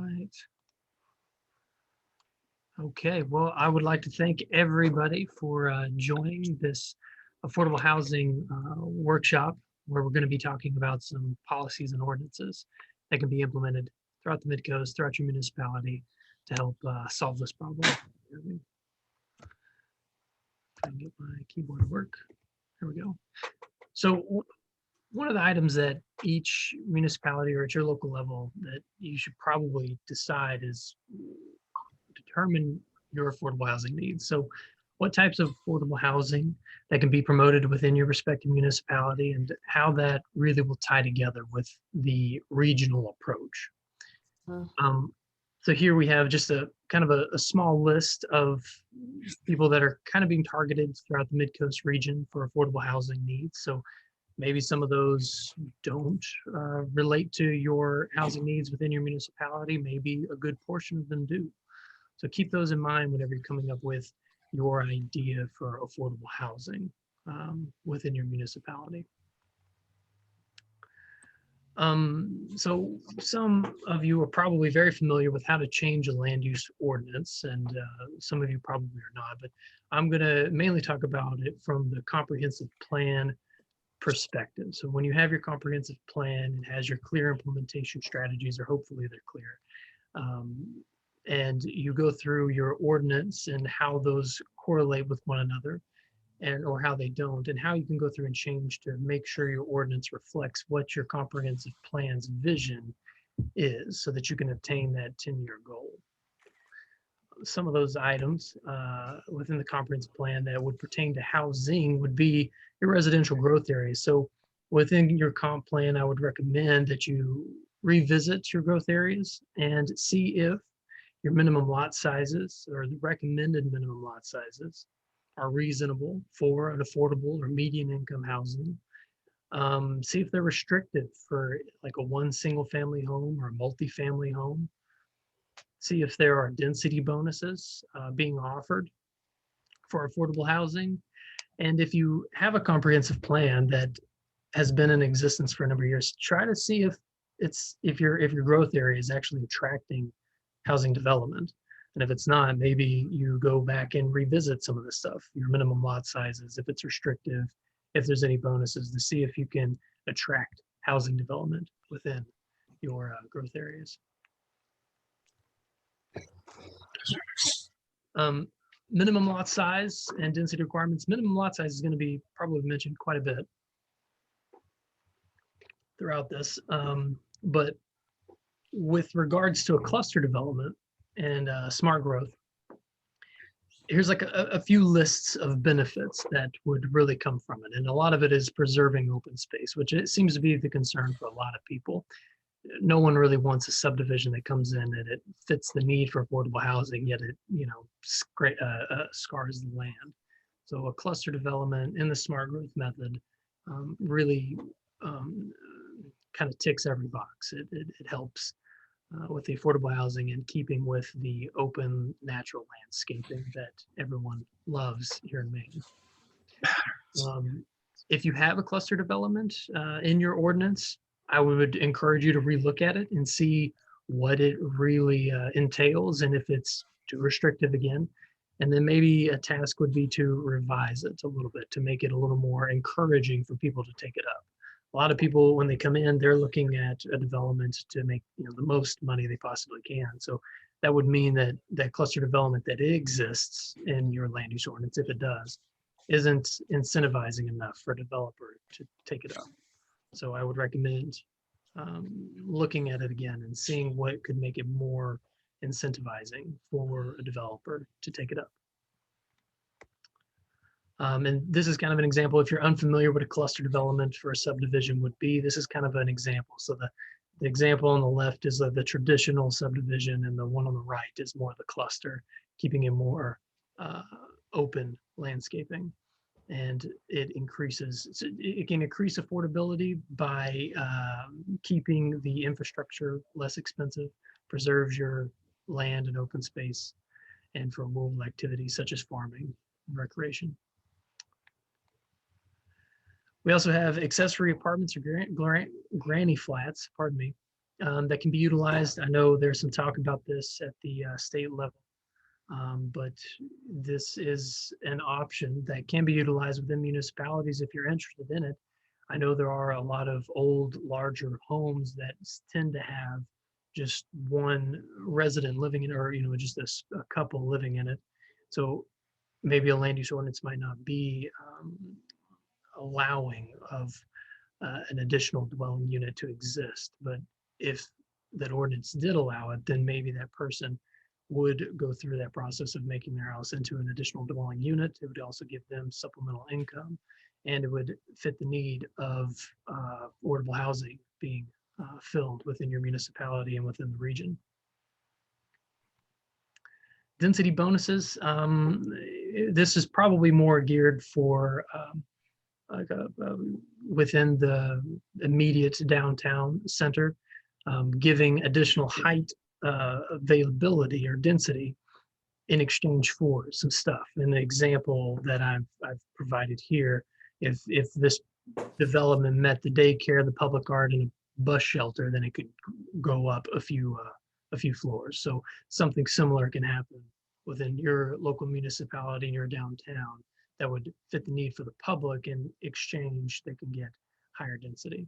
right. Okay, well, I would like to thank everybody for joining this affordable housing workshop where we're going to be talking about some policies and ordinances that can be implemented throughout the Mid-Coast, throughout your municipality to help solve this problem. Let me try and get my keyboard to work. There we go. So one of the items that each municipality or at your local level that you should probably decide is determine your affordable housing needs. So what types of affordable housing that can be promoted within your respective municipality and how that really will tie together with the regional approach. So here we have just a kind of a small list of people that are kind of being targeted throughout the Mid-Coast region for affordable housing needs. So maybe some of those don't relate to your housing needs within your municipality. Maybe a good portion of them do. So keep those in mind whenever you're coming up with your idea for affordable housing within your municipality. So some of you are probably very familiar with how to change a land use ordinance, and some of you probably are not, but I'm going to mainly talk about it from the comprehensive plan perspective. So when you have your comprehensive plan, it has your clear implementation strategies, or hopefully they're clear. And you go through your ordinance and how those correlate with one another and or how they don't, and how you can go through and change to make sure your ordinance reflects what your comprehensive plan's vision is so that you can obtain that 10-year goal. Some of those items within the comprehensive plan that would pertain to housing would be your residential growth areas. So within your comp plan, I would recommend that you revisit your growth areas and see if your minimum lot sizes or the recommended minimum lot sizes are reasonable for an affordable or median income housing. See if they're restrictive for like a one single family home or a multi-family home. See if there are density bonuses being offered for affordable housing. And if you have a comprehensive plan that has been in existence for a number of years, try to see if your growth area is actually attracting housing development. And if it's not, maybe you go back and revisit some of this stuff, your minimum lot sizes, if it's restrictive, if there's any bonuses, to see if you can attract housing development within your growth areas. Minimum lot size and density requirements. Minimum lot size is going to be probably mentioned quite a bit throughout this. But with regards to a cluster development and smart growth, here's like a few lists of benefits that would really come from it. And a lot of it is preserving open space, which it seems to be the concern for a lot of people. No one really wants a subdivision that comes in and it fits the need for affordable housing, yet it, scars the land. So a cluster development in the smart growth method really kind of ticks every box. It helps with the affordable housing and keeping with the open natural landscaping that everyone loves here in Maine. If you have a cluster development in your ordinance, I would encourage you to relook at it and see what it really entails and if it's too restrictive again. And then maybe a task would be to revise it a little bit to make it a little more encouraging for people to take it up. A lot of people, when they come in, they're looking at a development to make the most money they possibly can. So that would mean that that cluster development that exists in your land use ordinance, if it does, isn't incentivizing enough for a developer to take it up. So I would recommend looking at it again and seeing what could make it more incentivizing for a developer to take it up. And this is kind of an example. If you're unfamiliar with a cluster development for a subdivision would be, this is kind of an example. So the example on the left is the traditional subdivision, and the one on the right is more the cluster, keeping it more open landscaping. And it can increase affordability by keeping the infrastructure less expensive, preserves your land and open space, and for rural activities such as farming and recreation. We also have accessory apartments or granny flats, pardon me. that can be utilized. I know there's some talk about this at the state level, but this is an option that can be utilized within municipalities if you're interested in it. I know there are a lot of old, larger homes that tend to have just one resident living in, or just a couple living in it. So maybe a land use ordinance might not be allowing of an additional dwelling unit to exist. But if that ordinance did allow it, then maybe that person would go through that process of making their house into an additional dwelling unit. It would also give them supplemental income, and it would fit the need of affordable housing being filled within your municipality and within the region. Density bonuses. This is probably more geared for like within the immediate downtown center, giving additional height availability or density in exchange for some stuff. And the example that I've provided here, if this development met the daycare, the public art, and a bus shelter, then it could go up a few floors. So something similar can happen within your local municipality in your downtown that would fit the need for the public. In exchange, they can get higher density.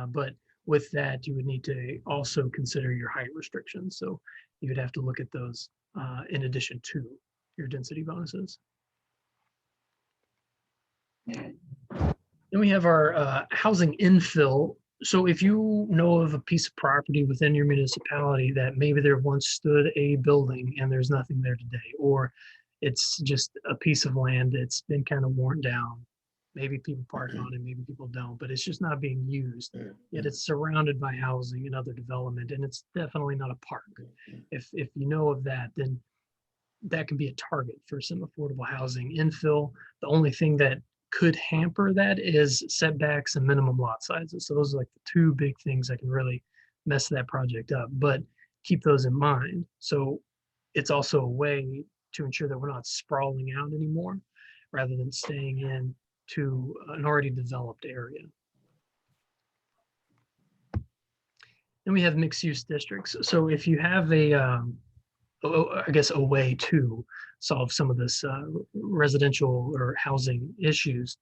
But with that, you would need to also consider your height restrictions. So you would have to look at those in addition to your density bonuses. Then we have our housing infill. So if you know of a piece of property within your municipality that maybe there once stood a building and there's nothing there today, or it's just a piece of land that's been kind of worn down. Maybe people park on it, maybe people don't, but it's just not being used. Yet it's surrounded by housing and other development, and it's definitely not a park. If you know of that, then that can be a target for some affordable housing infill. The only thing that could hamper that is setbacks and minimum lot sizes. So those are like the two big things that can really mess that project up, but keep those in mind. So it's also a way to ensure that we're not sprawling out anymore, rather than staying in to an already developed area. Then we have mixed use districts. So if you have I guess a way to solve some of this residential or housing issues.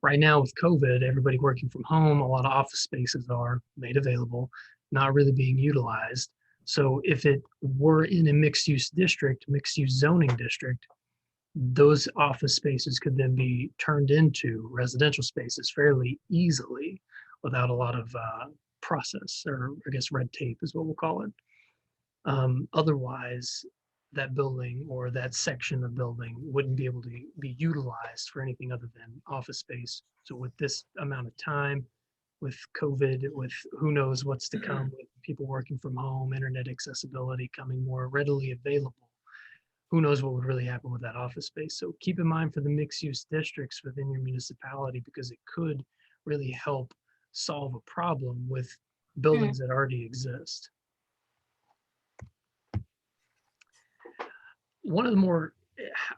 Right now with COVID, everybody working from home, a lot of office spaces are made available, not really being utilized. So if it were in a mixed use district, mixed use zoning district, those office spaces could then be turned into residential spaces fairly easily without a lot of process, or I guess red tape is what we'll call it. Otherwise, that building or that section of building wouldn't be able to be utilized for anything other than office space. So with this amount of time, with COVID, with who knows what's to come, with people working from home, internet accessibility coming more readily available, who knows what would really happen with that office space. So keep in mind for the mixed use districts within your municipality, because it could really help solve a problem with buildings that already exist. One of the more,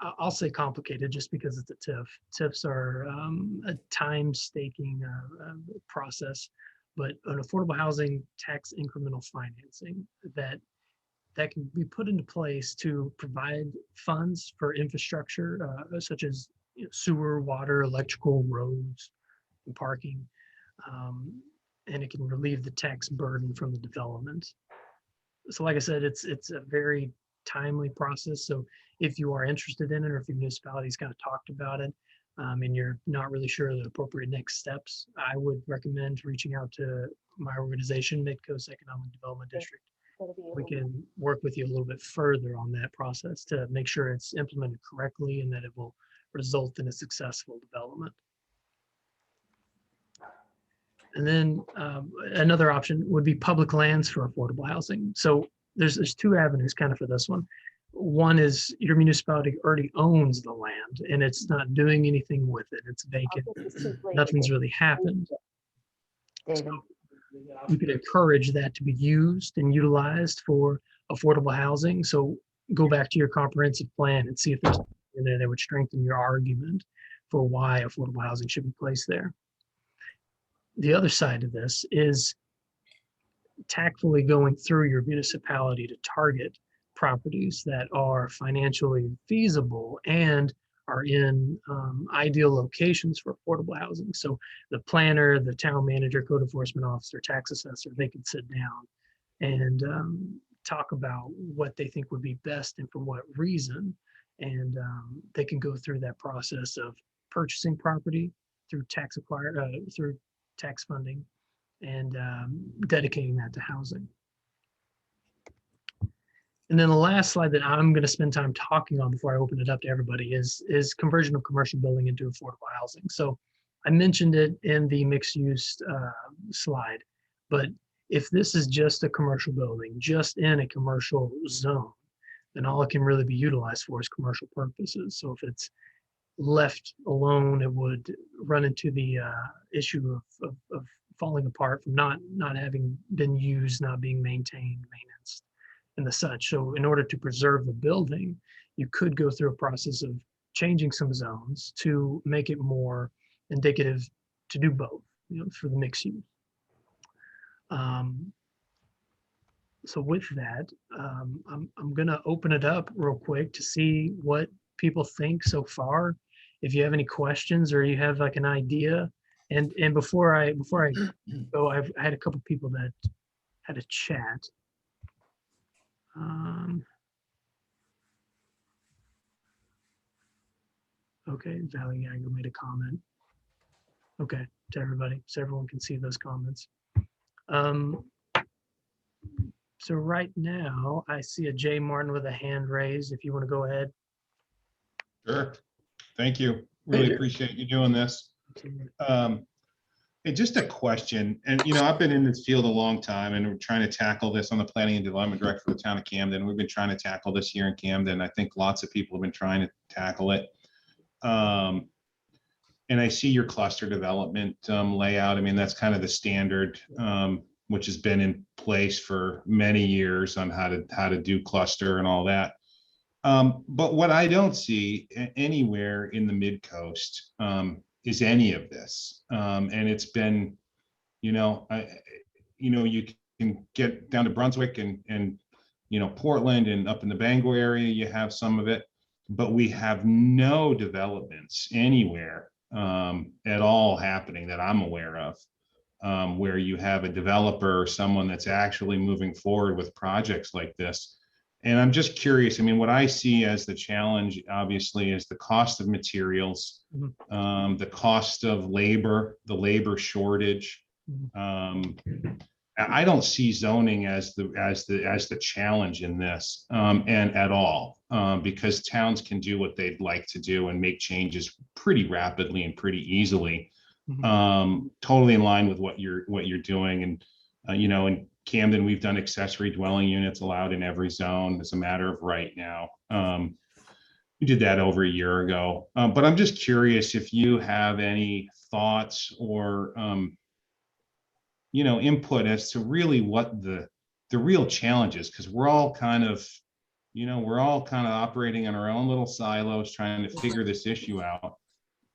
I'll say complicated just because it's a TIF. TIFs are a time-staking process, but an affordable housing tax incremental financing that can be put into place to provide funds for infrastructure such as sewer, water, electrical, roads, and parking, and it can relieve the tax burden from the development. So like I said, it's a very timely process. So if you are interested in it, or if your municipality's kind of talked about it, and you're not really sure the appropriate next steps, I would recommend reaching out to my organization, Midcoast Economic Development District. We can work with you a little bit further on that process to make sure it's implemented correctly and that it will result in a successful development. And then another option would be public lands for affordable housing. So there's two avenues kind of for this one. One is your municipality already owns the land and it's not doing anything with it. It's vacant. Nothing's really happened. So you can encourage that to be used and utilized for affordable housing. So go back to your comprehensive plan and see if there's something in there that would strengthen your argument for why affordable housing should be placed there. The other side of this is tactfully going through your municipality to target properties that are financially feasible and are in ideal locations for affordable housing. So the planner, the town manager, code enforcement officer, tax assessor, they can sit down and talk about what they think would be best and for what reason. And they can go through that process of purchasing property through through tax funding and dedicating that to housing. And then the last slide that I'm going to spend time talking on before I open it up to everybody is conversion of commercial building into affordable housing. So I mentioned it in the mixed use slide, but if this is just a commercial building, just in a commercial zone, then all it can really be utilized for is commercial purposes. So if it's left alone, it would run into the issue of falling apart from not having been used, not being maintained, maintenance, and the such. So in order to preserve the building, you could go through a process of changing some zones to make it more indicative to do both, for the mixed use. So with that, I'm gonna open it up real quick to see what people think so far. If you have any questions or you have like an idea, and before I go, I had a couple people that had a chat. Okay, Valley Gagger made a comment. Okay, to everybody, so everyone can see those comments. So right now, I see a Jay Martin with a hand raised. If you want to go ahead. Sure. Thank you. Really appreciate you doing this. And just a question, and I've been in this field a long time, and we're trying to tackle this. On the planning and development director for the town of Camden. We've been trying to tackle this here in Camden. I think lots of people have been trying to tackle it. And I see your cluster development layout. I mean, that's kind of the standard, which has been in place for many years on how to do cluster and all that. But what I don't see anywhere in the mid-coast is any of this. And it's been, you can get down to Brunswick and Portland and up in the Bangor area, you have some of it, but we have no developments anywhere at all happening that I'm aware of, where you have a developer or someone that's actually moving forward with projects like this. And I'm just curious, I mean, what I see as the challenge, obviously, is the cost of materials, the cost of labor, the labor shortage. I don't see zoning as the challenge in this, and at all, because towns can do what they'd like to do and make changes pretty rapidly and pretty easily. Totally in line with what you're doing. And in Camden, we've done accessory dwelling units allowed in every zone as a matter of right now. We did that over a year ago. But I'm just curious if you have any thoughts or input as to really what the real challenge is, because we're all kind of operating in our own little silos trying to figure this issue out.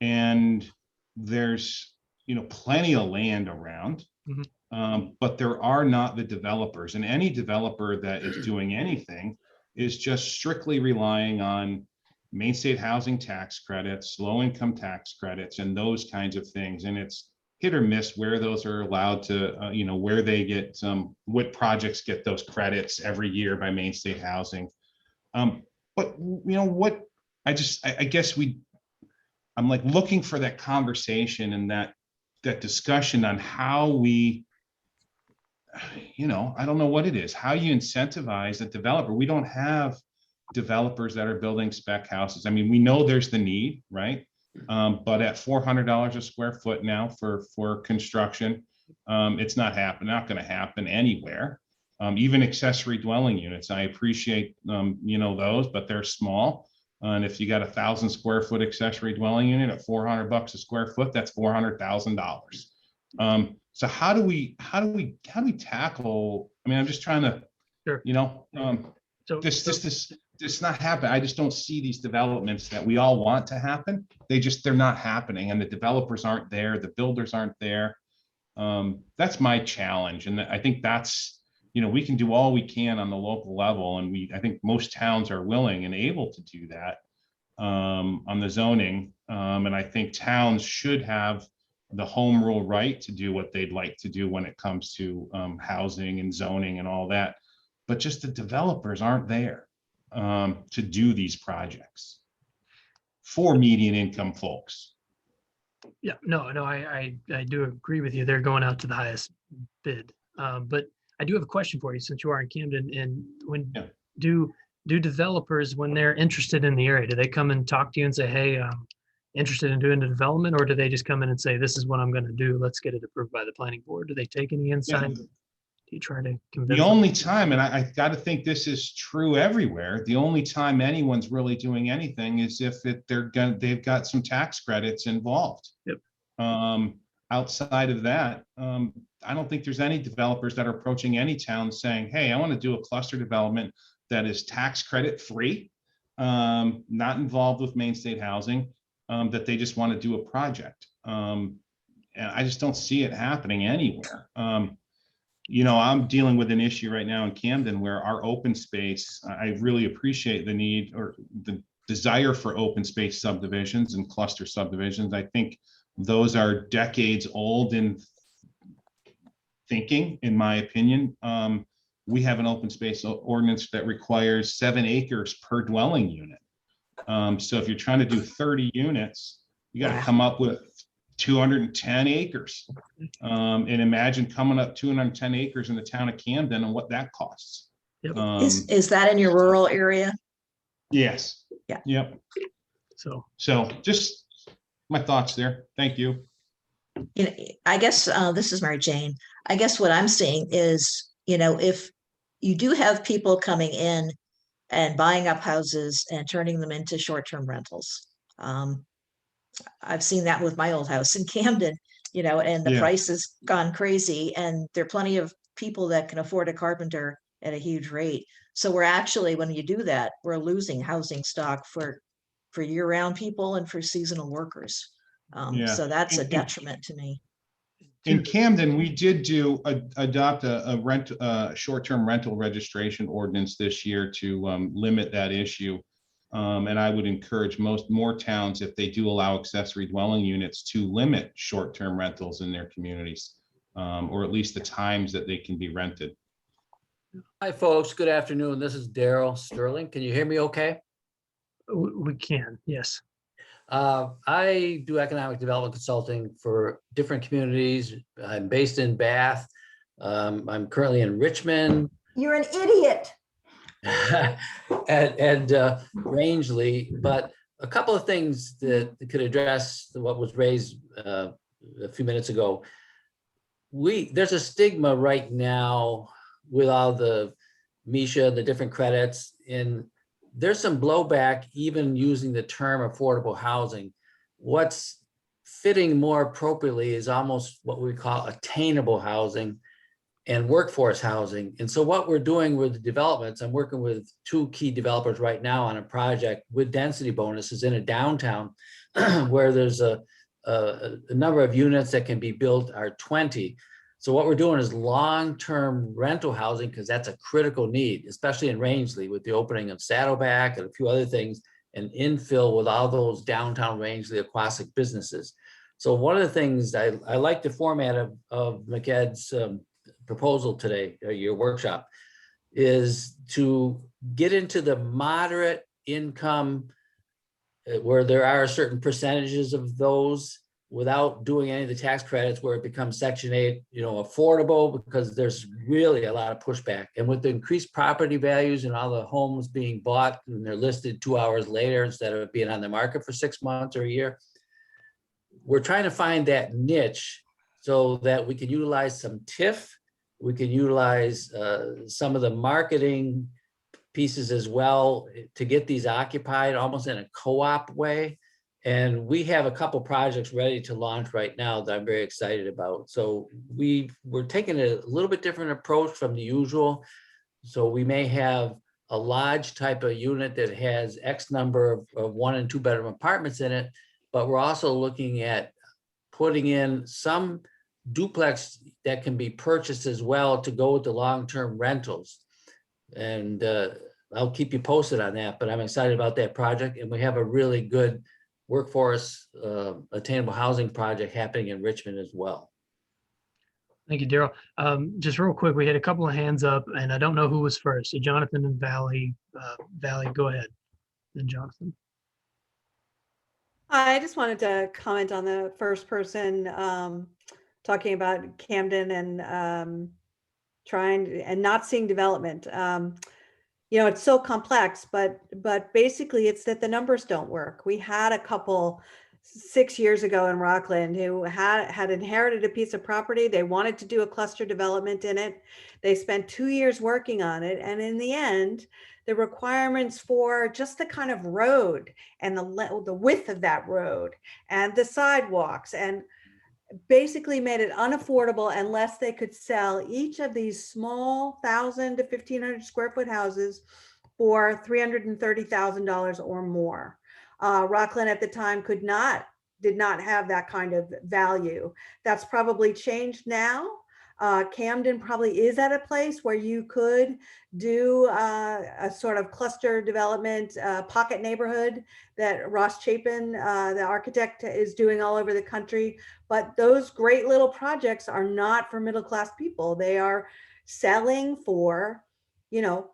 And there's plenty of land around, but there are not the developers, and any developer that is doing anything is just strictly relying on Main State Housing tax credits, low income tax credits, and those kinds of things. And it's hit or miss where those are allowed to, where they get what projects get those credits every year by Main State Housing. But what I guess I'm like looking for that conversation and that discussion on how we, I don't know what it is, how you incentivize a developer. We don't have developers that are building spec houses. I mean, we know there's the need, right? But at $400 a square foot now for construction, it's not going to happen anywhere. Even accessory dwelling units, I appreciate those, but they're small. And if you got 1,000 square foot accessory dwelling unit at $400 a square foot, that's $400,000. So how do we tackle? I mean, I'm just trying to, this not happen. I just don't see these developments that we all want to happen. They're not happening, and the developers aren't there. The builders aren't there. That's my challenge, and I think that's we can do all we can on the local level, and I think most towns are willing and able to do that on the zoning. And I think towns should have the home rule right to do what they'd like to do when it comes to housing and zoning and all that. But just the developers aren't there to do these projects for median income folks. Yeah, no, I do agree with you. They're going out to the highest bid. But I do have a question for you, since you are in Camden, and when Yeah. do developers, when they're interested in the area, do they come and talk to you and say, hey, I'm interested in doing the development, or do they just come in and say, this is what I'm going to do, let's get it approved by the planning board? Do they take any insight? Yeah. Do you try to convince The them? only time, and I got to think this is true everywhere, the only time anyone's really doing anything is if they've got some tax credits involved. Yep. Outside of that, I don't think there's any developers that are approaching any town saying, hey, I want to do a cluster development that is tax credit free, not involved with main state housing, that they just want to do a project. And I just don't see it happening anywhere. I'm dealing with an issue right now in Camden where our open space, I really appreciate the need or the desire for open space subdivisions and cluster subdivisions. I think those are decades old in thinking, in my opinion. We have an open space ordinance that requires 7 acres per dwelling unit. So if you're trying to do 30 units, you got to come up with 210 acres. And imagine coming up 210 acres in the town of Camden and what that costs. Yep. Is that in your rural area? Yes. Yeah. Yep. So just my thoughts there. Thank you. I guess this is Mary Jane. I guess what I'm seeing is, if you do have people coming in and buying up houses and turning them into short-term rentals. I've seen that with my old house in Camden, and the price has gone crazy, and there are plenty of people that can afford a carpenter at a huge rate. So we're actually, when you do that, we're losing housing stock for year-round people and for seasonal workers. So that's a detriment to me. In Camden, we did adopt a short-term rental registration ordinance this year to limit that issue. And I would encourage more towns, if they do allow accessory dwelling units, to limit short-term rentals in their communities, or at least the times that they can be rented. Hi, folks. Good afternoon. This is Daryl Sterling. Can you hear me okay? we can, yes. I do economic development consulting for different communities. I'm based in Bath. I'm currently in Richmond. You're an idiot. and Rangeley, but a couple of things that could address what was raised a few minutes ago. There's a stigma right now with all the MCOG, the different credits, and there's some blowback even using the term affordable housing. What's fitting more appropriately is almost what we call attainable housing and workforce housing. And so what we're doing with the developments, I'm working with 2 key developers right now on a project with density bonuses in a downtown where there's a number of units that can be built are 20. So what we're doing is long-term rental housing, because that's a critical need, especially in Rangeley with the opening of Saddleback and a few other things, and infill with all those downtown Rangeley aquatic businesses. So one of the things I like the format of MCED's proposal today, your workshop, is to get into the moderate income where there are certain percentages of those without doing any of the tax credits where it becomes Section 8, affordable, because there's really a lot of pushback. And with the increased property values and all the homes being bought and they're listed 2 hours later instead of being on the market for 6 months or a year, we're trying to find that niche so that we can utilize some TIF, we can utilize some of the marketing pieces as well to get these occupied almost in a co-op way. And we have a couple projects ready to launch right now that I'm very excited about. So we're taking a little bit different approach from the usual. So we may have a lodge type of unit that has X number of 1 and 2 bedroom apartments in it, but we're also looking at putting in some duplex that can be purchased as well to go with the long-term rentals. And I'll keep you posted on that, but I'm excited about that project. And we have a really good workforce attainable housing project happening in Richmond as well. Thank you, Daryl. Just real quick, we had a couple of hands up and I don't know who was first. So Jonathan and Valley, go ahead. Then Jonathan. I just wanted to comment on the first person talking about Camden and trying and not seeing development. You know, it's so complex, but basically it's that the numbers don't work. We had a couple 6 years ago in Rockland who had inherited a piece of property. They wanted to do a cluster development in it. They spent 2 years working on it. And in the end, the requirements for just the kind of road and the width of that road and the sidewalks and basically made it unaffordable unless they could sell each of these small 1,000 to 1,500 square foot houses for $330,000 or more. Rockland at the time did not have that kind of value. That's probably changed now. Camden probably is at a place where you could do a sort of cluster development, pocket neighborhood that Ross Chapin, the architect, is doing all over the country. But those great little projects are not for middle-class people. They are selling for, you know,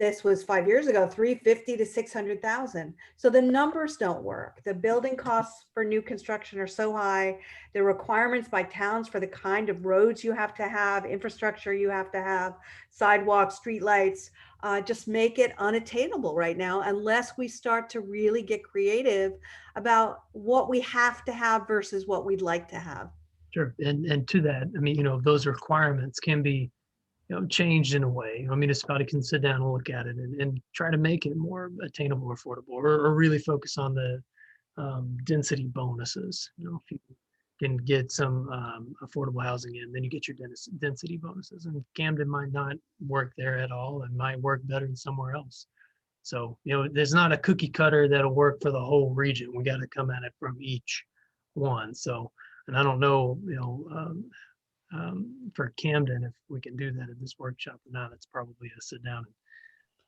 this was 5 years ago, 350 to 600,000. So the numbers don't work. The building costs for new construction are so high. The requirements by towns for the kind of roads you have to have, infrastructure you have to have, sidewalks, streetlights, just make it unattainable right now unless we start to really get creative about what we have to have versus what we'd like to have. Sure. And to that, I mean, you know, those requirements can be, you know, changed in a way. A municipality can sit down and look at it and try to make it more attainable or affordable, or really focus on the density bonuses. You know, if you can get some affordable housing in, then you get your density bonuses. And Camden might not work there at all and might work better than somewhere else. So, you know, there's not a cookie cutter that'll work for the whole region. We got to come at it from each one. So, and I don't know, you know, for Camden, if we can do that at this workshop or not. It's probably a sit down and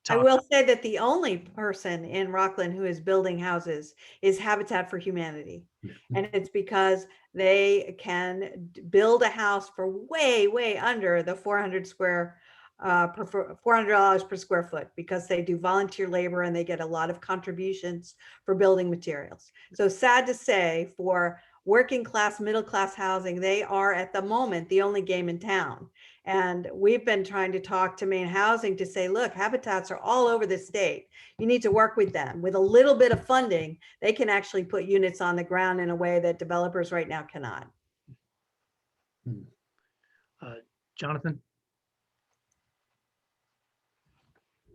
I talk. will say that the only person in Rockland who is building houses is Habitat for Humanity. And it's because they can build a house for way, way under the $400 per square foot, because they do volunteer labor and they get a lot of contributions for building materials. So sad to say, for working class, middle class housing, they are at the moment the only game in town. And we've been trying to talk to Maine Housing to say, look, habitats are all over the state. You need to work with them. With a little bit of funding, they can actually put units on the ground in a way that developers right now cannot. Jonathan?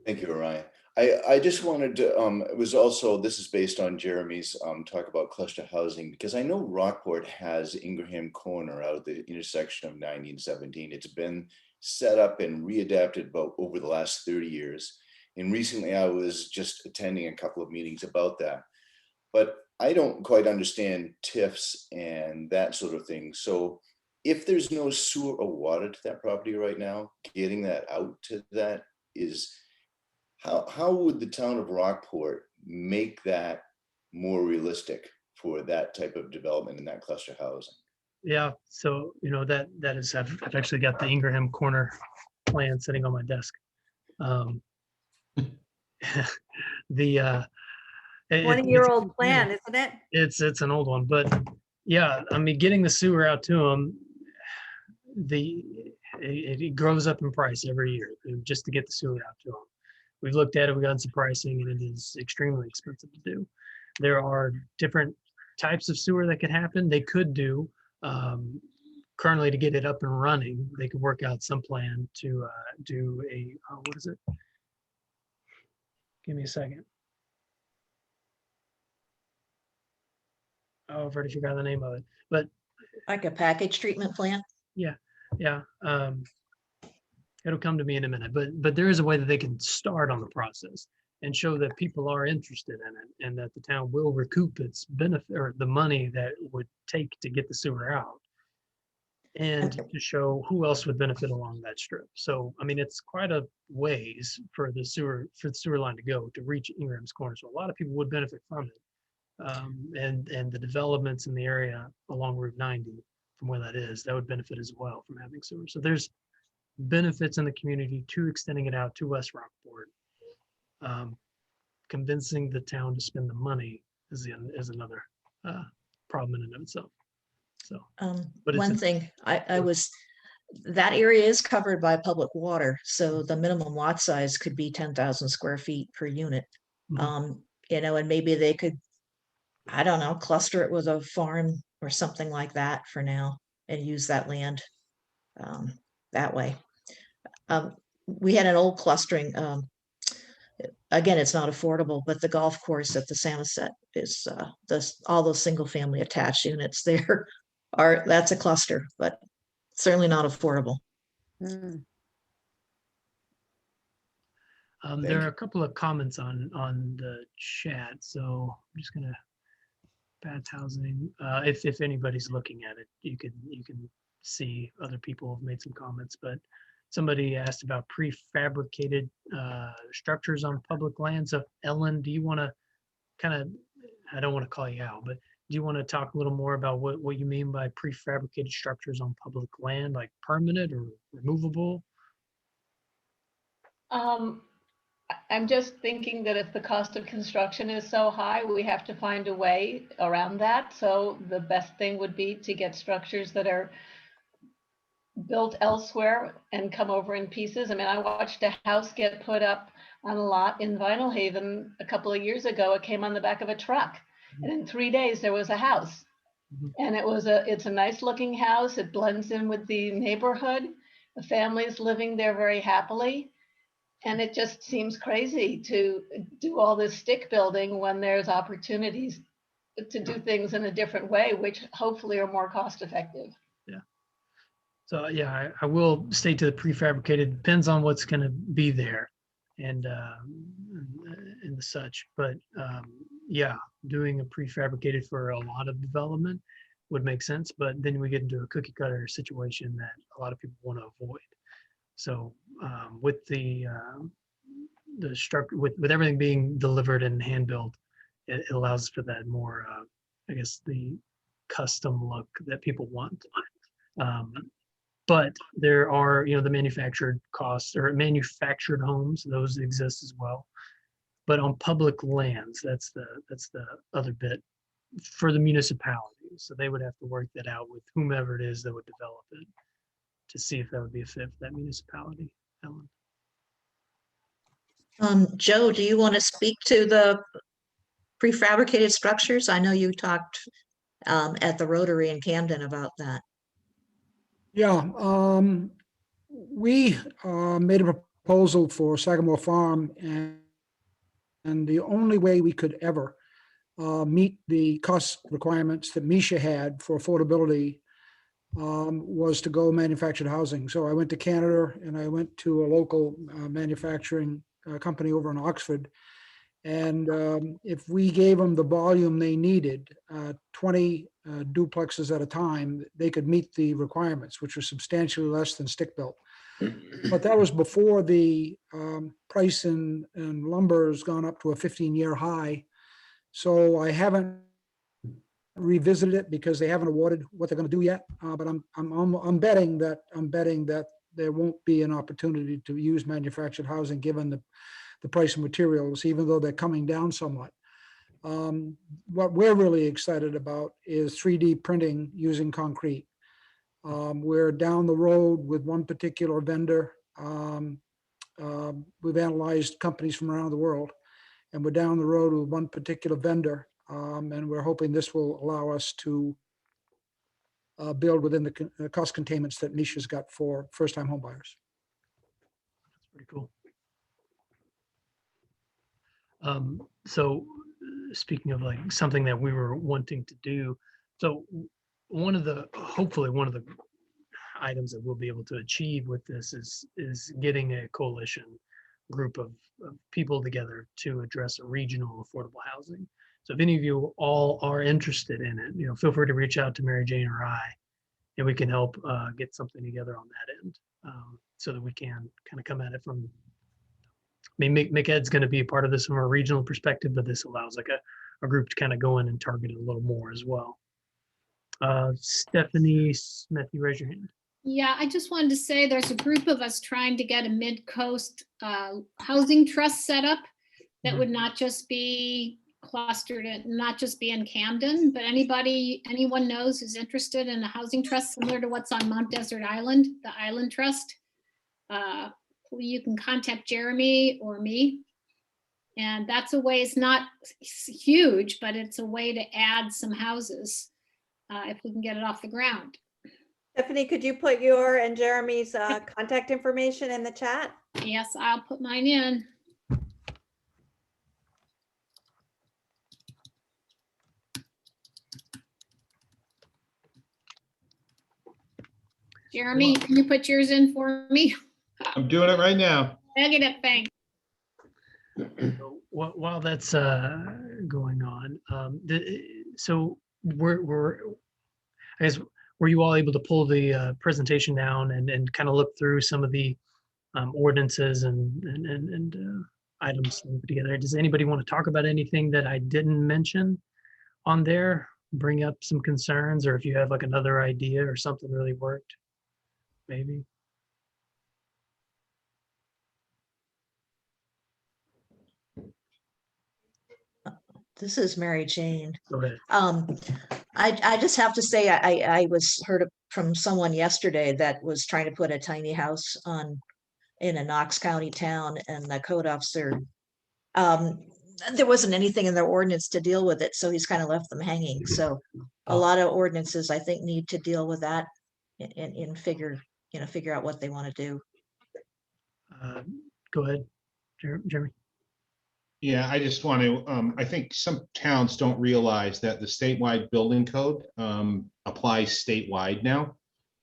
Thank you, Orion. I just wanted to, it was also, this is based on Jeremy's talk about cluster housing, because I know Rockport has Ingraham Corner out at the intersection of 90 and 17. It's been set up and readapted about over the last 30 years. And recently I was just attending a couple of meetings about that. But I don't quite understand TIFs and that sort of thing. So if there's no sewer or water to that property right now, getting that out to that is, how would the town of Rockport make that more realistic for that type of development in that cluster housing? Yeah, so, you know, that is, I've actually got the Ingraham Corner plan sitting on my desk. The 20-year-old plan, isn't it? It's an old one, but yeah, I mean, getting the sewer out to them, it grows up in price every year just to get the sewer out to them. We've looked at it, we've gotten some pricing, and it is extremely expensive to do. There are different types of sewer that could happen. They could do, currently, to get it up and running, they could work out some plan to do a, what is it? Give me a second. Oh, I've already forgot the name of it, but Like a package treatment plant? yeah. It'll come to me in a minute, but there is a way that they can start on the process and show that people are interested in it and that the town will recoup its benefit or the money that it would take to get the sewer out. and to show who else would benefit along that strip. So, I mean, it's quite a ways for the sewer line to go to reach Ingram's Corner. So a lot of people would benefit from it. And the developments in the area along Route 90, from where that is, that would benefit as well from having sewer. So there's benefits in the community to extending it out to West Rockport. Convincing the town to spend the money is another problem in and of itself. So, but it's One thing, that area is covered by public water, so the minimum lot size could be 10,000 square feet per unit. Mhm. And maybe they could, I don't know, cluster it with a farm or something like that for now and use that land that way. We had an old clustering, again, it's not affordable, but the golf course at the Samoset is all those single family attached units there that's a cluster, but certainly not affordable. Mm. There are a couple of comments on the chat, so I'm just gonna bad housing. If anybody's looking at it, you can see other people have made some comments, but somebody asked about prefabricated structures on public land. So Ellen, do you want to I don't want to call you out, but do you want to talk a little more about what you mean by prefabricated structures on public land, like permanent or removable? I'm just thinking that if the cost of construction is so high, we have to find a way around that. So the best thing would be to get structures that are built elsewhere and come over in pieces. I mean, I watched a house get put up on a lot in Vinyl Haven a couple of years ago. It came on the back of a truck, and in 3 days there was a house. And it's a nice looking house. It blends in with the neighborhood. The family's living there very happily. And it just seems crazy to do all this stick building when there's opportunities to do things in a different way, which hopefully are more cost effective. Yeah. So yeah, I will state to the prefabricated, depends on what's going to be there and such. But yeah, doing a prefabricated for a lot of development would make sense. But then we get into a cookie cutter situation that a lot of people want to avoid. So with the structure, with everything being delivered and hand built, it allows for that more, I guess, the custom look that people want. But there are, the manufactured costs or manufactured homes; those exist as well. But on public lands, that's the other bit for the municipalities. So they would have to work that out with whomever it is that would develop it, to see if that would be a fit for that municipality. Ellen. Joe, do you want to speak to the prefabricated structures? I know you talked at the Rotary in Camden about that. Yeah, we made a proposal for Sagamore Farm, and the only way we could ever meet the cost requirements that Misha had for affordability was to go manufactured housing. So I went to Canada and I went to a local manufacturing company over in Oxford. And if we gave them the volume they needed, 20 duplexes at a time, they could meet the requirements, which were substantially less than stick built. But that was before the price in lumber has gone up to a 15-year high. So I haven't revisited it because they haven't awarded what they're going to do yet. But I'm betting that there won't be an opportunity to use manufactured housing given the price of materials, even though they're coming down somewhat. What we're really excited about is 3D printing using concrete. We're down the road with one particular vendor. We've analyzed companies from around the world, and we're down the road with one particular vendor. And we're hoping this will allow us to build within the cost containments that Misha's got for first-time home buyers. That's pretty cool. So speaking of like something that we were wanting to do, so hopefully one of the items that we'll be able to achieve with this is getting a coalition group of people together to address regional affordable housing. So if any of you all are interested in it, feel free to reach out to Mary Jane or I, and we can help get something together on that end, so that we can kind of come at it from. I mean, MCED's going to be a part of this from a regional perspective, but this allows like a group to kind of go in and target it a little more as well. Stephanie Smith, you raise your hand. Yeah, I just wanted to say there's a group of us trying to get a mid-coast housing trust set up that would not just be clustered and not just be in Camden, but anyone knows who's interested in a housing trust similar to what's on Mount Desert Island, the Island Trust. You can contact Jeremy or me. And that's a way, it's not huge, but it's a way to add some houses if we can get it off the ground. Stephanie, could you put your and Jeremy's contact information in the chat? Yes, I'll put mine in. Jeremy, can you put yours in for me? I'm doing it right now. I'll get it, thanks. While that's going on, so I guess, were you all able to pull the presentation down and kind of look through some of the ordinances and items put together? Does anybody want to talk about anything that I didn't mention on there? Bring up some concerns, or if you have like another idea or something really worked, maybe. This is Mary Jane. Go ahead. I just have to say, I heard from someone yesterday that was trying to put a tiny house in a Knox County town, and the code officer, there wasn't anything in their ordinance to deal with it, so he's kind of left them hanging. So a lot of ordinances, I think, need to deal with that and figure out what they want to do. Go ahead, Jeremy. Yeah, I just want to, I think some towns don't realize that the statewide building code applies statewide now.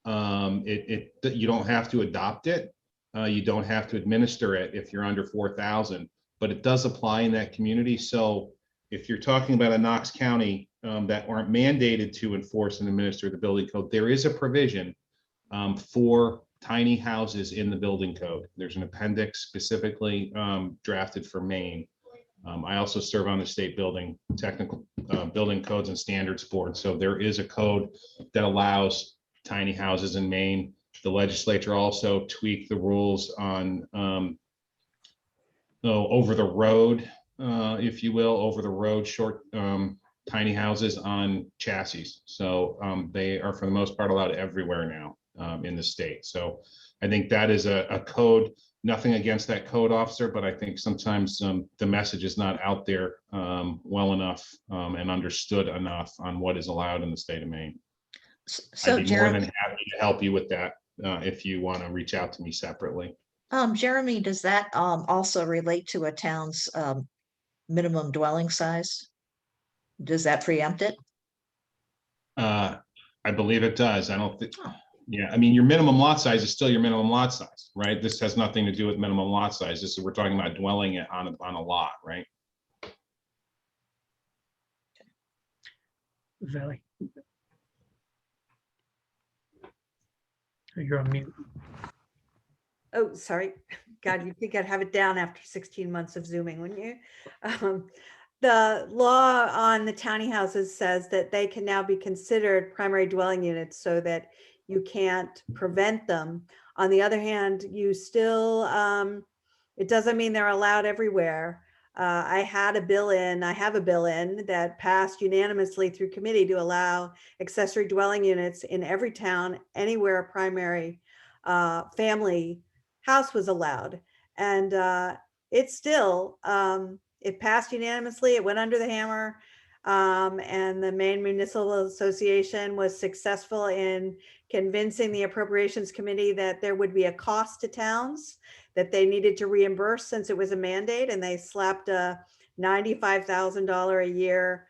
You don't have to adopt it. You don't have to administer it if you're under 4,000, but it does apply in that community. So if you're talking about a Knox County that aren't mandated to enforce and administer the building code, there is a provision for tiny houses in the building code. There's an appendix specifically drafted for Maine. I also serve on the state building technical building codes and standards board. So there is a code that allows tiny houses in Maine. The legislature also tweaked the rules on over the road, if you will, over the road short tiny houses on chassis. So they are for the most part allowed everywhere now in the state. So I think that is a code. Nothing against that code officer, but I think sometimes the message is not out there well enough and understood enough on what is allowed in the state of Maine. So I'd be more than happy to help you with that if you want to reach out to me separately. Jeremy, does that also relate to a town's minimum dwelling size? Does that preempt it? I believe it does. I don't think. Yeah, I mean, your minimum lot size is still your minimum lot size, right? This has nothing to do with minimum lot size. This is, we're talking about dwelling it on a lot, right? Valley. You're on mute. Oh, sorry. God, you'd think I'd have it down after 16 months of Zooming, wouldn't you? The law on the tiny houses says that they can now be considered primary dwelling units, so that you can't prevent them. On the other hand, you still, it doesn't mean they're allowed everywhere. I have a bill in that passed unanimously through committee to allow accessory dwelling units in every town, anywhere a primary family house was allowed. And it's still, it passed unanimously, it went under the hammer. And the Maine Municipal Association was successful in convincing the Appropriations Committee that there would be a cost to towns that they needed to reimburse since it was a mandate, and they slapped a $95,000 a year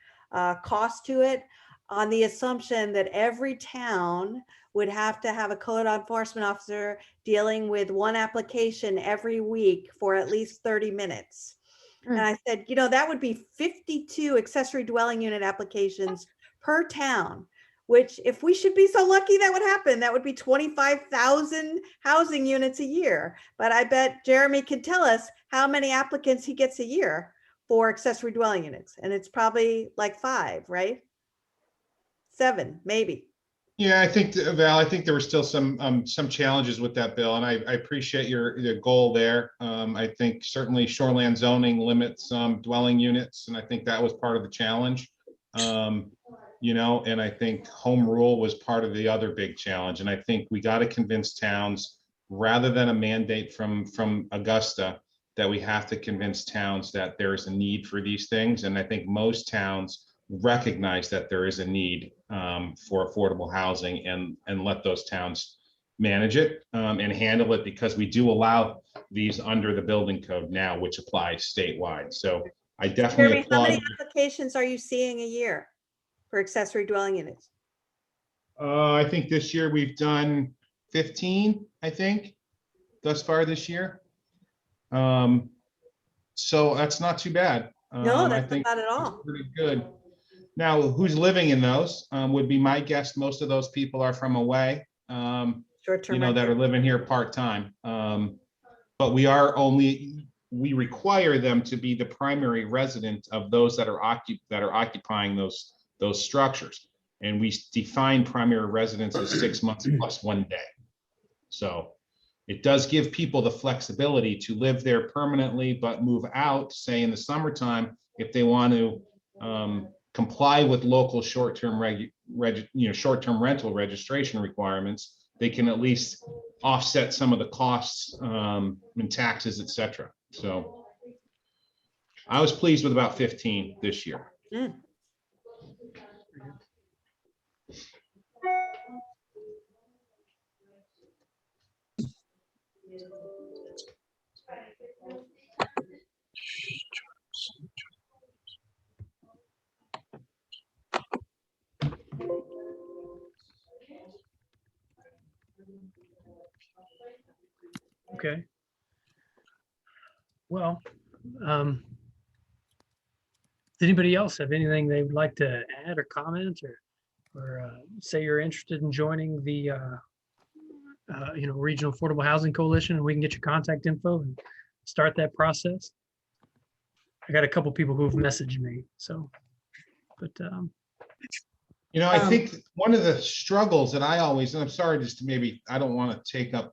cost to it, on the assumption that every town would have to have a code enforcement officer dealing with one application every week for at least 30 minutes. And I said, that would be 52 accessory dwelling unit applications per town, which if we should be so lucky that would happen, that would be 25,000 housing units a year. But I bet Jeremy can tell us how many applicants he gets a year for accessory dwelling units. And it's probably like 5, right? 7, maybe. Yeah, I think, Val, I think there were still some challenges with that bill, and I appreciate your goal there. I think certainly shoreland zoning limits dwelling units, and I think that was part of the challenge. You know, and I think home rule was part of the other big challenge. And I think we got to convince towns, rather than a mandate from Augusta, that we have to convince towns that there is a need for these things. And I think most towns recognize that there is a need for affordable housing, and let those towns manage it and handle it, because we do allow these under the building code now, which applies statewide. So I definitely Jeremy, how many applaud. applications are you seeing a year for accessory dwelling units? I think this year we've done 15, I think, thus far this year. So that's not too bad. No, I that's think not bad at it's all. pretty good. Now, who's living in those would be my guess. Most of those people are from away, Short-term you know, that are rental. living here part-time. But we require them to be the primary resident of those that are occupying those structures. And we define primary residence as 6 months plus 1 day. So it does give people the flexibility to live there permanently, but move out, say in the summertime, if they want to comply with local short-term short-term rental registration requirements. They can at least offset some of the costs and taxes, et cetera. So I was pleased with about 15 this year. Mm. Okay. Well, does anybody else have anything they would like to add or comment, or say you're interested in joining the Regional Affordable Housing Coalition, and we can get your contact info and start that process? I got a couple people who have messaged me, so, but You know, I think one of the struggles that I always, and I'm sorry, just to maybe, I don't want to take up,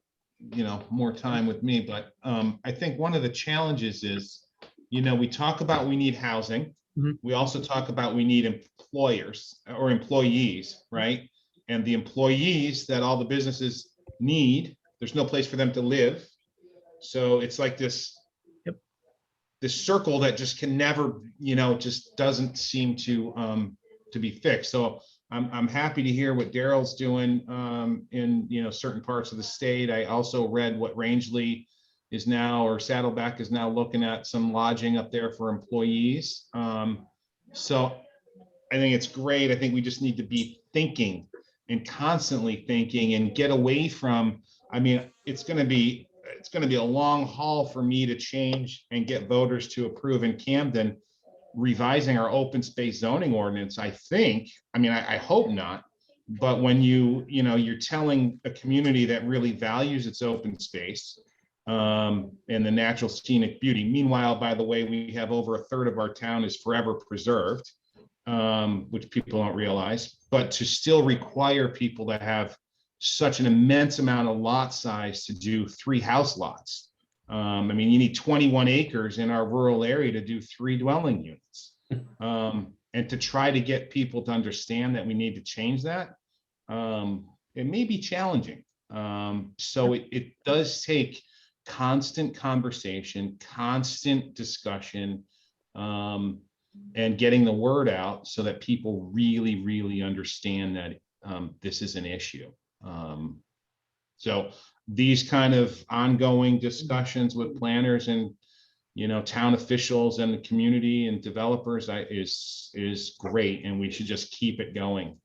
you know, more time with me, but I think one of the challenges is, you know, we talk about we need housing. Mhm. We also talk about we need employers or employees, right? And the employees that all the businesses need, there's no place for them to live. So it's like this, this circle that just can never, you know, just doesn't seem to be fixed. So I'm happy to hear what Daryl's doing in, you know, certain parts of the state. I also read what Rangeley is now, or Saddleback is now looking at some lodging up there for employees. So I think it's great. I think we just need to be thinking and constantly thinking and get away from, I mean, it's going to be a long haul for me to change and get voters to approve in Camden revising our open space zoning ordinance. I think, I mean, I hope not, but when you're telling a community that really values its open space and the natural scenic beauty. Meanwhile, by the way, we have over a third of our town is forever preserved, which people don't realize, but to still require people to have such an immense amount of lot size to do 3 house lots. I mean, you need 21 acres in our rural area to do 3 dwelling units. And to try to get people to understand that we need to change that, it may be challenging. So it does take constant conversation, constant discussion, and getting the word out so that people really, really understand that this is an issue. So these kind of ongoing discussions with planners and, you know, town officials and the community and developers is great, and we should just keep it going.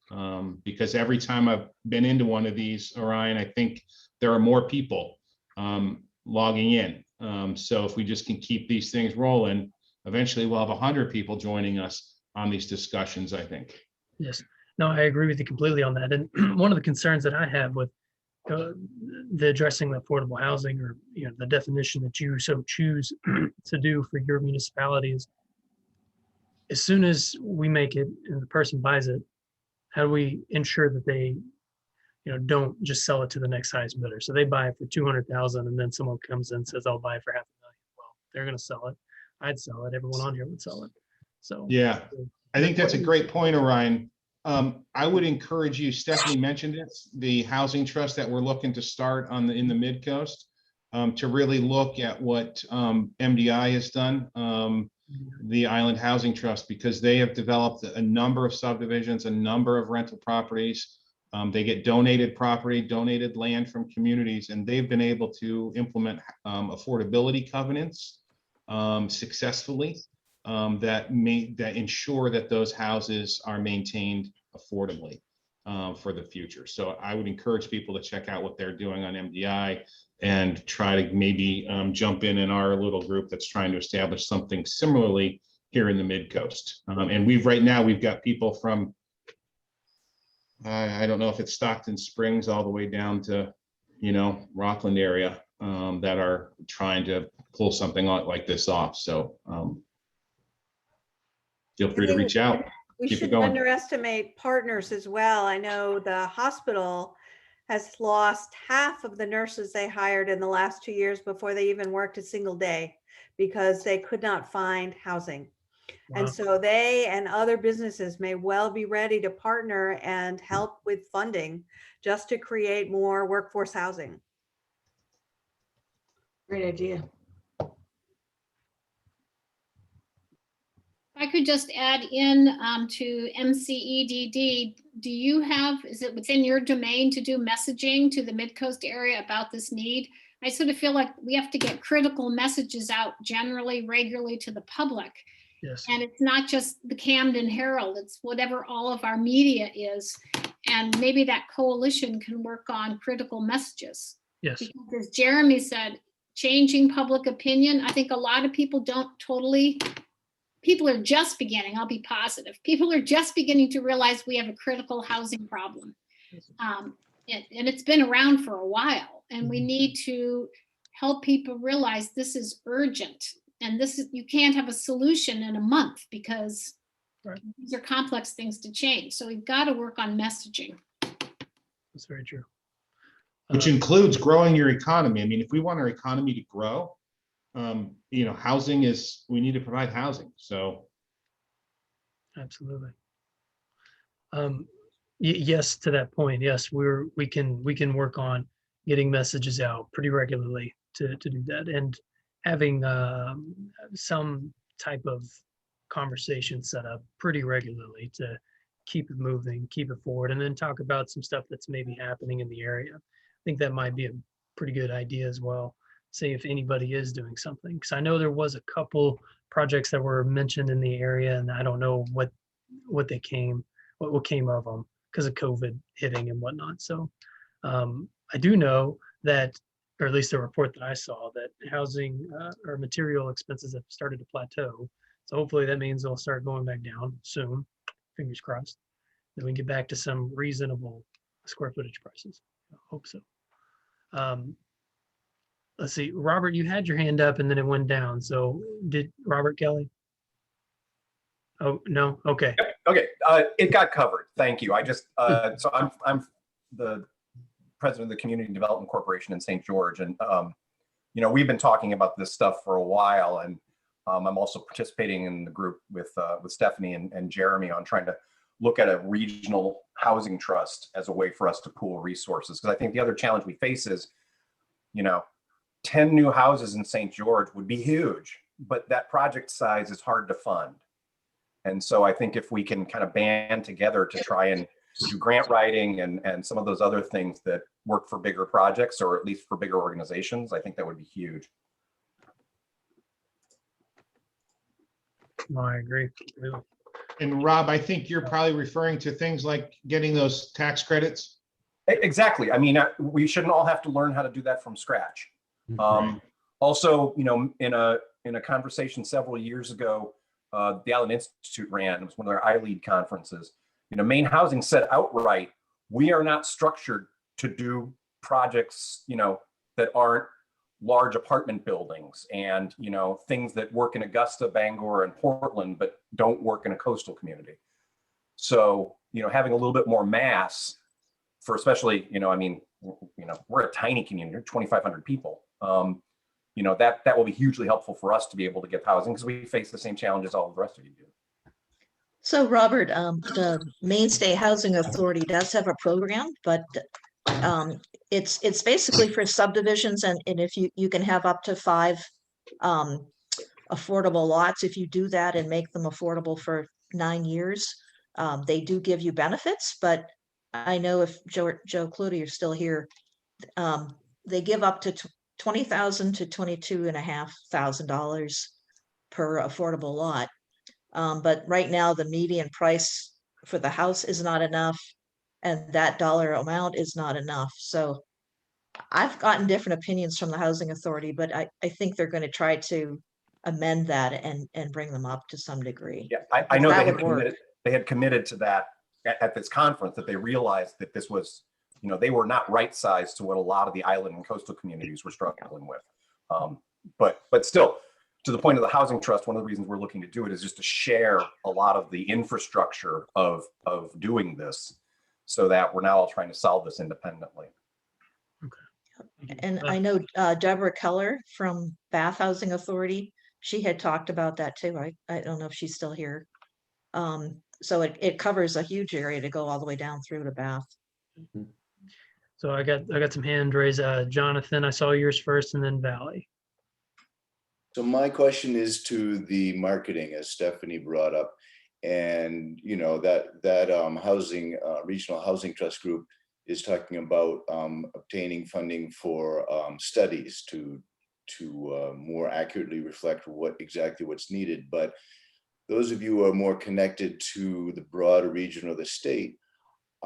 Because every time I've been into one of these, Orion, I think there are more people logging in. So if we just can keep these things rolling, eventually we'll have 100 people joining us on these discussions, I think. yes, No, I agree with you completely on that. And one of the concerns that I have with the addressing the affordable housing, or the definition that you so choose to do for your municipality, is as soon as we make it and the person buys it, how do we ensure that they don't just sell it to the next highest bidder? So they buy it for 200,000 and then someone comes in and says, I'll buy it for $500,000. Well, they're going to sell it. I'd sell it. Everyone on here would sell it. So Yeah, I think that's a great point, Orion. I would encourage you, Stephanie mentioned it, the housing trust that we're looking to start in the mid-coast, to really look at what MDI has done, the Island Housing Trust, because they have developed a number of subdivisions, a number of rental properties. They get donated property, donated land from communities, and they've been able to implement affordability covenants successfully. That ensure that those houses are maintained affordably for the future. So I would encourage people to check out what they're doing on MDI and try to maybe jump in our little group that's trying to establish something similarly here in the mid-coast. And we've got people from, I don't know if it's Stockton Springs all the way down to, Rockland area that are trying to pull something like this off. So feel free to reach out. We Keep it shouldn't going. underestimate partners as well. I know the hospital has lost half of the nurses they hired in the last 2 years before they even worked a single day because they could not find housing. Wow. And so they and other businesses may well be ready to partner and help with funding just to create more workforce housing. Great idea. I could just add in to MCEDD, is it within your domain to do messaging to the Mid-Coast area about this need? I sort of feel like we have to get critical messages out generally, regularly to the public. Yes. And it's not just the Camden Herald, it's whatever all of our media is. And maybe that coalition can work on critical messages. Yes. Because as Jeremy said, changing public opinion, I think a lot of people people are just beginning, I'll be positive. People are just beginning to realize we have a critical housing problem. And it's been around for a while, and we need to help people realize this is urgent. And you can't have a solution in a month because these are complex things to change. So we've got to work on messaging. That's very true. Which includes growing your economy. I mean, if we want our economy to grow, we need to provide housing. So. Absolutely. Yes, to that point. Yes, we can work on getting messages out pretty regularly to do that, and having some type of conversation set up pretty regularly to keep it moving, keep it forward, and then talk about some stuff that's maybe happening in the area. I think that might be a pretty good idea as well. Say if anybody is doing something, because I know there was a couple projects that were mentioned in the area, and I don't know what came of them because of COVID hitting and whatnot. So I do know that, or at least the report that I saw, that housing or material expenses have started to plateau. So hopefully that means they'll start going back down soon. Fingers crossed. Then we can get back to some reasonable square footage prices. I hope so. Let's see, Robert, you had your hand up and then it went down. So did Robert Kelly? Oh, no. Okay. Yep. Okay. It got covered. Thank you. I just, so I'm the president of the Community Development Corporation in St. George. And, we've been talking about this stuff for a while. And I'm also participating in the group with Stephanie and Jeremy on trying to look at a regional housing trust as a way for us to pool resources. Because I think the other challenge we face is, 10 new houses in St. George would be huge, but that project size is hard to fund. And so I think if we can kind of band together to try and do grant writing and some of those other things that work for bigger projects, or at least for bigger organizations, I think that would be huge. No, I agree. And Rob, I think you're probably referring to things like getting those tax credits. Exactly. I mean, we shouldn't all have to learn how to do that from scratch. Right. Also, in a conversation several years ago, the Allen Institute ran, it was one of their iLead conferences. Maine Housing said outright, we are not structured to do projects, that aren't large apartment buildings and, things that work in Augusta, Bangor, and Portland, but don't work in a coastal community. So, having a little bit more mass for especially, we're a tiny community, 2,500 people. That will be hugely helpful for us to be able to get housing because we face the same challenges all the rest of you do. So Robert, the Maine State Housing Authority does have a program, but it's basically for subdivisions, and if you can have up to 5 affordable lots. If you do that and make them affordable for 9 years, they do give you benefits. But I know if Joe Clutie, you're still here, they give up to $20,000 to $22,500 per affordable lot. But right now, the median price for the house is not enough, and that dollar amount is not enough. So I've gotten different opinions from the Housing Authority, but I think they're going to try to amend that and bring them up to some degree. Yeah, I know That they would work. had committed to that at this conference, that they realized that this was, they were not right sized to what a lot of the island and coastal communities were struggling with. But still, to the point of the housing trust, one of the reasons we're looking to do it is just to share a lot of the infrastructure of doing this, so that we're now all trying to solve this independently. And I know Deborah Keller from Bath Housing Authority, she had talked about that too. I don't know if she's still here. So it covers a huge area to go all the way down through to Bath. So I got some hand raised. Jonathan, I saw yours first, and then Valley. So my question is to the marketing, as Stephanie brought up, and that housing regional housing trust group is talking about obtaining funding for studies to more accurately reflect what's needed. But those of you who are more connected to the broader region or the state,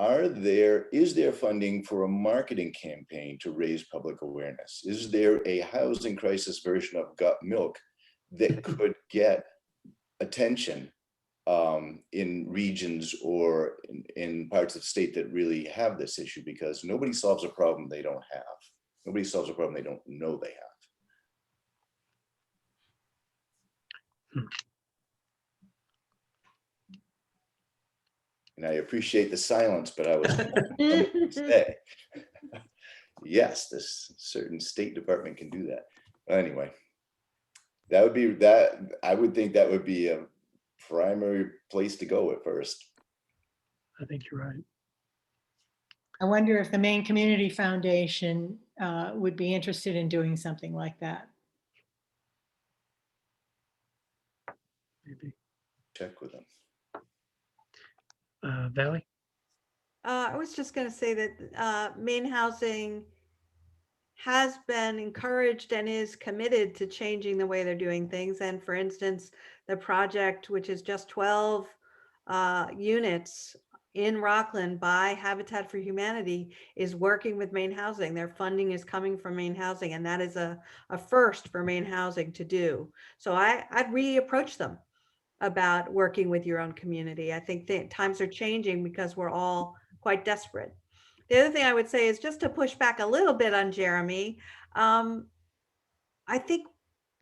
is there funding for a marketing campaign to raise public awareness? Is there a housing crisis version of Gut Milk that could get attention in regions or in parts of the state that really have this issue? Because nobody solves a problem they don't have. Nobody solves a problem they don't know they have. And I appreciate the silence, but I was going to say, yes, this certain state department can do that. But anyway, I would think that would be a primary place to go at first. I think you're right. I wonder if the Maine Community Foundation would be interested in doing something like that. Maybe. Check with them. Valley? I was just going to say that Maine Housing has been encouraged and is committed to changing the way they're doing things. And for instance, the project, which is just 12 units in Rockland by Habitat for Humanity, is working with Maine Housing. Their funding is coming from Maine Housing, and that is a first for Maine Housing to do. So I'd reapproach them about working with your own community. I think that times are changing because we're all quite desperate. The other thing I would say is just to push back a little bit on Jeremy. I think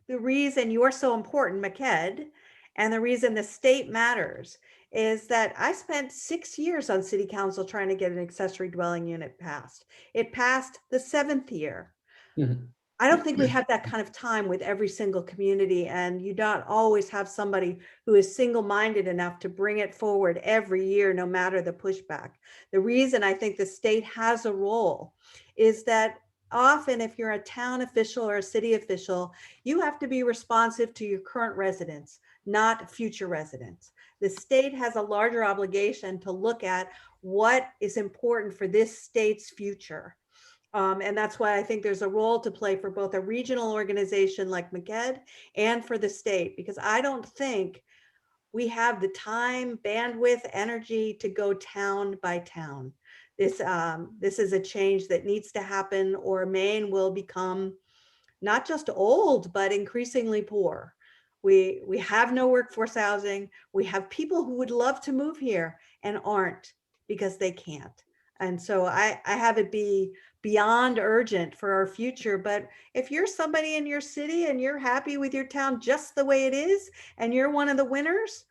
the reason you're so important, MCOG, and the reason the state matters is that I spent 6 years on city council trying to get an accessory dwelling unit passed. It passed the 7th year. Mhm. I don't think we have that kind of time with every single community, and you don't always have somebody who is single-minded enough to bring it forward every year, no matter the pushback. The reason I think the state has a role is that often if you're a town official or a city official, you have to be responsive to your current residents, not future residents. The state has a larger obligation to look at what is important for this state's future. And that's why I think there's a role to play for both a regional organization like MCOG and for the state, because I don't think we have the time, bandwidth, energy to go town by town. This is a change that needs to happen, or Maine will become not just old, but increasingly poor. We have no workforce housing. We have people who would love to move here and aren't because they can't. And so I have it be beyond urgent for our future. But if you're somebody in your city and you're happy with your town just the way it is, and you're one of the winners,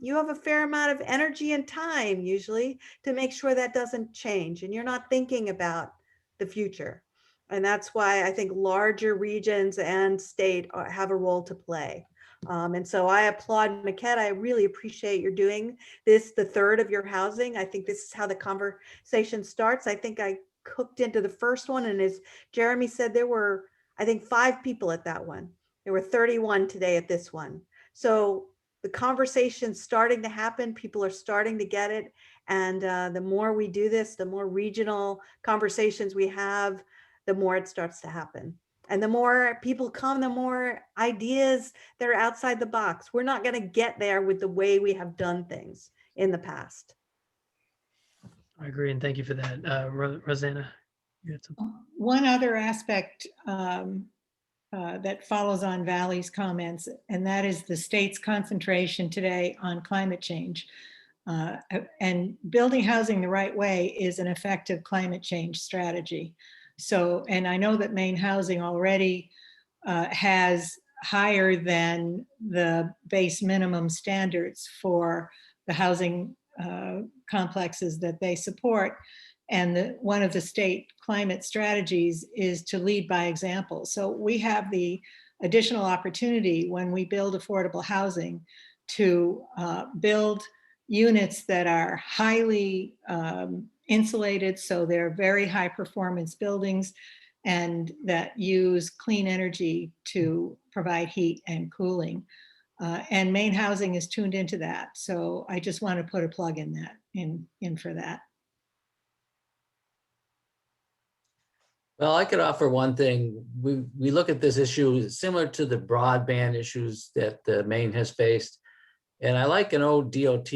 you have a fair amount of energy and time usually to make sure that doesn't change, and you're not thinking about the future. And that's why I think larger regions and state have a role to play. And so I applaud Maquette. I really appreciate you're doing this, the third of your housing. I think this is how the conversation starts. I think I cooked into the first one, and as Jeremy said, there were, I think, 5 people at that one. There were 31 today at this one. So the conversation's starting to happen. People are starting to get it. And the more we do this, the more regional conversations we have, the more it starts to happen. And the more people come, the more ideas that are outside the box. We're not going to get there with the way we have done things in the past. I agree, and thank you for that. Rosanna, you had something? One other aspect that follows on Valley's comments, and that is the state's concentration today on climate change. And building housing the right way is an effective climate change strategy. So, and I know that Maine Housing already has higher than the base minimum standards for the housing complexes that they support. And one of the state climate strategies is to lead by example. So we have the additional opportunity when we build affordable housing to build units that are highly insulated, so they're very high performance buildings, and that use clean energy to provide heat and cooling. And Maine Housing is tuned into that. So I just want to put a plug in that in for that. Well, I could offer one thing. We look at this issue similar to the broadband issues that Maine has faced. And I like an old DOT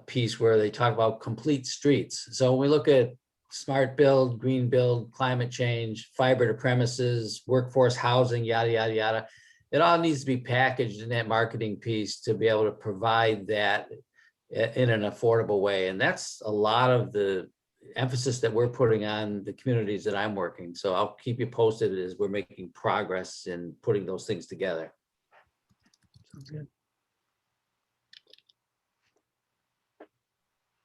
piece where they talk about complete streets. So when we look at smart build, green build, climate change, fiber to premises, workforce housing, yada, yada, yada, it all needs to be packaged in that marketing piece to be able to provide that in an affordable way. And that's a lot of the emphasis that we're putting on the communities that I'm working. So I'll keep you posted as we're making progress in putting those things together. Sounds good.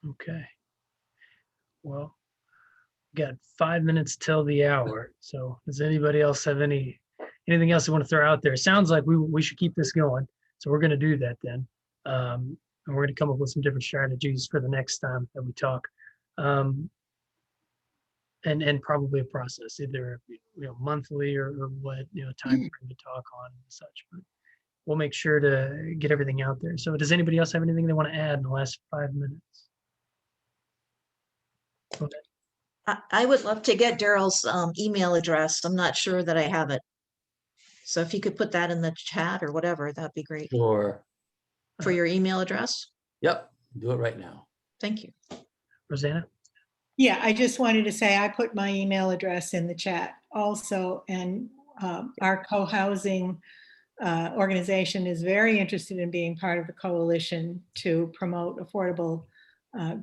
Okay. Well, we got 5 minutes till the hour. So does anybody else have anything else they want to throw out there? It sounds like we should keep this going. So we're going to do that then. And we're going to come up with some different strategies for the next time that we talk. And probably a process, either monthly or what time frame to talk on and such. But we'll make sure to get everything out there. So does anybody else have anything they want to add in the last 5 minutes? Okay. I would love to get Daryl's email address. I'm not sure that I have it. So if you could put that in the chat or whatever, that'd be great. Sure. For your email address. Yep, do it right now. Thank you. Rosanna? Yeah, I just wanted to say I put my email address in the chat also, and our co-housing organization is very interested in being part of the coalition to promote affordable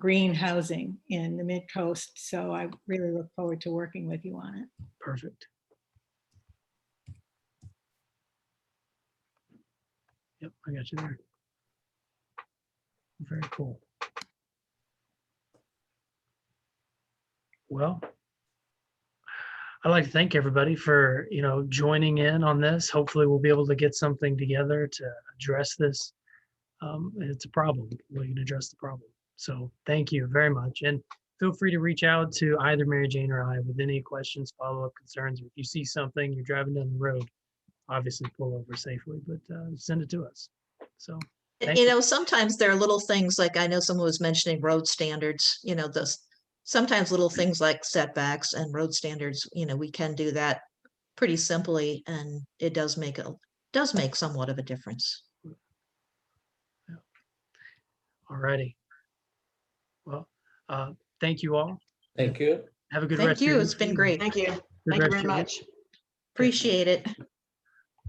green housing in the Mid-Coast. So I really look forward to working with you on it. Perfect. Yep, I got you there. Very cool. Well, I'd like to thank everybody for, joining in on this. Hopefully we'll be able to get something together to address this. It's a problem. We can address the problem. So thank you very much. And feel free to reach out to either Mary Jane or I with any questions, follow-up concerns. Or if you see something, you're driving down the road, obviously pull over safely, but send it to us. So thank you. Sometimes there are little things like I know someone was mentioning road standards, sometimes little things like setbacks and road standards, we can do that pretty simply, and it does make somewhat of a difference. Yeah. All righty. Well, thank you all. Thank you. Have a good Thank rest of you. your It's been evening. great. Thank you. Good Thank you rest very of your- much. Appreciate it.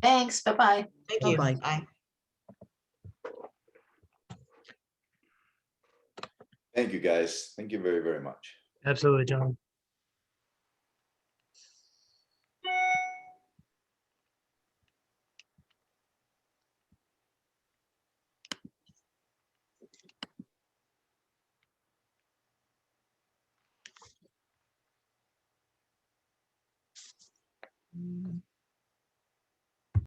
Thanks. Bye-bye. Thank you. Bye-bye. Bye. Thank you, guys. Thank you very, very much. Absolutely, John.